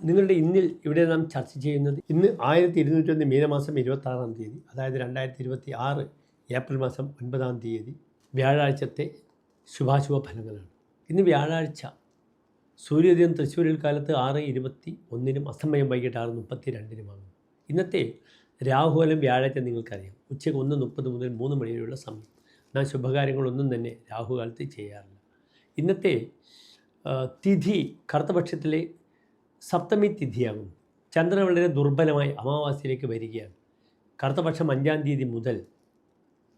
നിങ്ങളുടെ ഇന്നിൽ ഇവിടെ നാം ചർച്ച ചെയ്യുന്നത് ഇന്ന് 1201 മീനമാസം 26-ാം തീയതി, അതായത് 2026 ഏപ്രിൽ മാസം 9-ാം തീയതി വ്യാഴാഴ്ചത്തെ ശുഭാശുഭ ഫലങ്ങളാണ്. ഇന്ന് വ്യാഴാഴ്ച സൂര്യോദയം തൃശ്ശൂരിൽ കാലത്ത് 6:21 അസ്തമയം വൈകിട്ട് 6:32 ഇന്നത്തെ രാഹുകാലം വ്യാഴാഴ്ച നിങ്ങൾക്കറിയാം, ഉച്ചയ്ക്ക് 1:30 മുതൽ 3 മണി വരെയുള്ള സമയം. നാം ശുഭകാര്യങ്ങളൊന്നും തന്നെ രാഹുകാലത്ത് ചെയ്യാറില്ല. ഇന്നത്തെ തിഥി കറുത്തപക്ഷത്തിലെ സപ്തമി തിഥിയാകും. ചന്ദ്രൻ വളരെ ദുർബലമായി അമാവാസ്യയിലേക്ക് വരികയാണ്. കറുത്തപക്ഷം 5-ാം തീയതി മുതൽ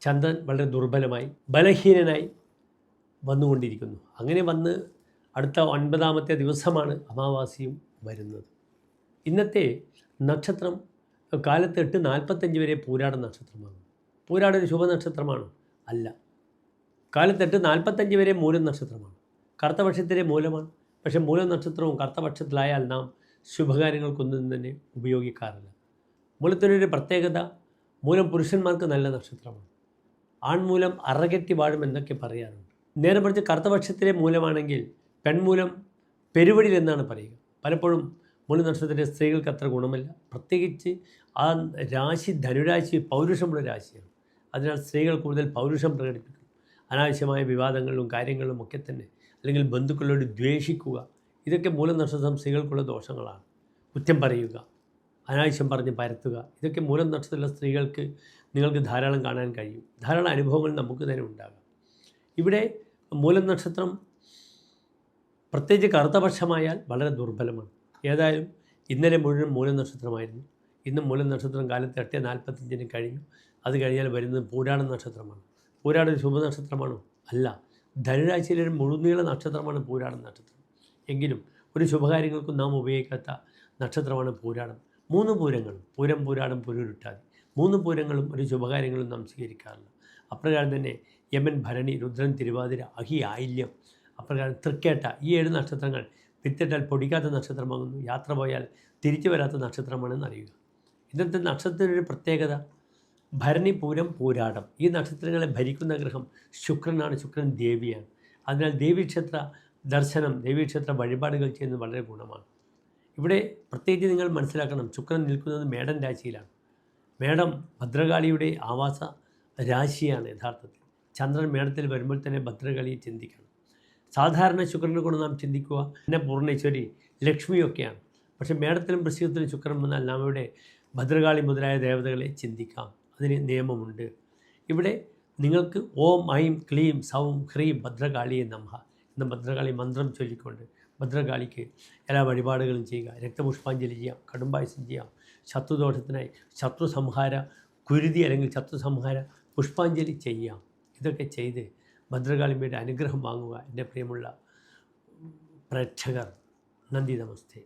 ചന്ദ്രൻ വളരെ ദുർബലമായി ബലഹീനനായി വന്നുകൊണ്ടിരിക്കുന്നു. അങ്ങനെ വന്ന് അടുത്ത 9-ാമത്തെ ദിവസമാണ് അമാവാസ്യയും വരുന്നത്. ഇന്നത്തെ നക്ഷത്രം കാലത്ത് 8:45 വരെ പൂരാട നക്ഷത്രമാണ്. പൂരാട ഒരു ശുഭനക്ഷത്രമാണോ? അല്ല. കാലത്ത് 8:45 വരെ മൂലം നക്ഷത്രമാണ്. കറുത്തപക്ഷത്തിലെ മൂലമാണ്. പക്ഷേ മൂലം നക്ഷത്രവും കറുത്തപക്ഷത്തിലായാൽ നാം ശുഭകാര്യങ്ങൾക്കൊന്നും തന്നെ ഉപയോഗിക്കാറില്ല. മൂലത്തിനൊരു പ്രത്യേകത, മൂലം പുരുഷന്മാർക്ക് നല്ല നക്ഷത്രമാണ്. ആൺമൂലം അറകെട്ടി വാഴും എന്നൊക്കെ പറയാറുണ്ട്. നേരെ മറിച്ച് കറുത്തപക്ഷത്തിലെ മൂലമാണെങ്കിൽ പെൺമൂലം പെരുവഴിൽ എന്നാണ് പറയുക. പലപ്പോഴും മൂലനക്ഷത്രത്തിലെ സ്ത്രീകൾക്ക് അത്ര ഗുണമല്ല. പ്രത്യേകിച്ച് ആ രാശി ധനുരാശി പൗരുഷമുള്ള രാശിയാണ്. അതിനാൽ സ്ത്രീകൾ കൂടുതൽ പൗരുഷം പ്രകടിപ്പിക്കും. അനാവശ്യമായ വിവാദങ്ങളിലും കാര്യങ്ങളിലും ഒക്കെ തന്നെ, അല്ലെങ്കിൽ ബന്ധുക്കളോട് ദ്വേഷിക്കുക, ഇതൊക്കെ മൂലനക്ഷത്രം സ്ത്രീകൾക്കുള്ള ദോഷങ്ങളാണ്. കുറ്റം പറയുക, അനാവശ്യം പറഞ്ഞ് പരത്തുക, ഇതൊക്കെ മൂലം നക്ഷത്രത്തിലുള്ള സ്ത്രീകൾക്ക് നിങ്ങൾക്ക് ധാരാളം കാണാൻ കഴിയും. ധാരാളം അനുഭവങ്ങൾ നമുക്ക് തന്നെ ഉണ്ടാകാം. ഇവിടെ മൂലം നക്ഷത്രം പ്രത്യേകിച്ച് കറുത്തപക്ഷമായാൽ വളരെ ദുർബലമാണ്. ഏതായാലും ഇന്നലെ മുഴുവൻ മൂലം നക്ഷത്രമായിരുന്നു. ഇന്ന് മൂലം നക്ഷത്രം കാലത്ത് 8:45 കഴിഞ്ഞു. അത് കഴിഞ്ഞാൽ വരുന്നത് പൂരാട നക്ഷത്രമാണ്. പൂരാട ഒരു ശുഭനക്ഷത്രമാണോ? അല്ല. ധനുരാശിയിലെ ഒരു മുഴുനീള നക്ഷത്രമാണ് പൂരാട നക്ഷത്രം. എങ്കിലും ഒരു ശുഭകാര്യങ്ങൾക്കും നാം ഉപയോഗിക്കാത്ത നക്ഷത്രമാണ് പൂരാടം. 3 പൂരങ്ങളും, പൂരം, പൂരാടം, പുരുരുട്ടാതി, 3 പൂരങ്ങളും ഒരു ശുഭകാര്യങ്ങളും നാം സ്വീകരിക്കാറില്ല. അപ്രകാരം തന്നെ യമൻ, ഭരണി, രുദ്രൻ, തിരുവാതിര, അഹി, ആയില്യം, അപ്രകാരം തൃക്കേട്ട, ഈ 7 നക്ഷത്രങ്ങൾ വിത്തിട്ടാൽ പൊടിക്കാത്ത നക്ഷത്രമാകുന്നു. യാത്ര പോയാൽ തിരിച്ചു വരാത്ത നക്ഷത്രമാണെന്ന് അറിയുക. ഇന്നത്തെ നക്ഷത്രത്തിനൊരു പ്രത്യേകത, ഭരണി, പൂരം, പൂരാടം, ഈ നക്ഷത്രങ്ങളെ ഭരിക്കുന്ന ഗ്രഹം ശുക്രനാണ്. ശുക്രൻ ദേവിയാണ്. അതിനാൽ ദേവീക്ഷേത്ര ദർശനം, ദേവീക്ഷേത്ര വഴിപാടുകൾ ചെയ്യുന്നത് വളരെ ഗുണമാണ്. ഇവിടെ പ്രത്യേകിച്ച് നിങ്ങൾ മനസ്സിലാക്കണം, ശുക്രൻ നിൽക്കുന്നത് മേടൻ രാശിയിലാണ്. മേടം ഭദ്രകാളിയുടെ ആവാസ രാശിയാണ് യഥാർത്ഥത്തിൽ. ചന്ദ്രൻ മേടത്തിൽ വരുമ്പോൾ തന്നെ ഭദ്രകാളിയെ ചിന്തിക്കണം. സാധാരണ ശുക്രനെ കൊണ്ട് നാം ചിന്തിക്കുക പിന്നെ പൂർണ്ണേശ്വരി, ലക്ഷ്മിയൊക്കെയാണ്. പക്ഷേ മേടത്തിലും വൃശ്ചികത്തിലും ശുക്രൻ വന്നാൽ നാം ഇവിടെ ഭദ്രകാളി മുതലായ ദേവതകളെ ചിന്തിക്കാം. അതിന് നിയമമുണ്ട്. ഇവിടെ നിങ്ങൾക്ക് ഓം ഐം ക്ലീം സൗം ഹ്രീം ഭദ്രകാളിയെ നമഃ എന്ന ഭദ്രകാളി മന്ത്രം ചൊല്ലിക്കൊണ്ട് ഭദ്രകാളിക്ക് എല്ലാ വഴിപാടുകളും ചെയ്യുക. രക്തപുഷ്പാഞ്ജലി ചെയ്യാം, കടുംബായുസം ചെയ്യാം. ശത്രുദോഷത്തിനായി ശത്രു സംഹാര കുരുതി അല്ലെങ്കിൽ ശത്രു സംഹാര പുഷ്പാഞ്ജലി ചെയ്യാം. ഇതൊക്കെ ചെയ്ത് ഭദ്രകാളിയുടെ അനുഗ്രഹം വാങ്ങുക. എൻ്റെ പ്രിയമുള്ള പ്രേക്ഷകർ, നന്ദി, നമസ്തേ.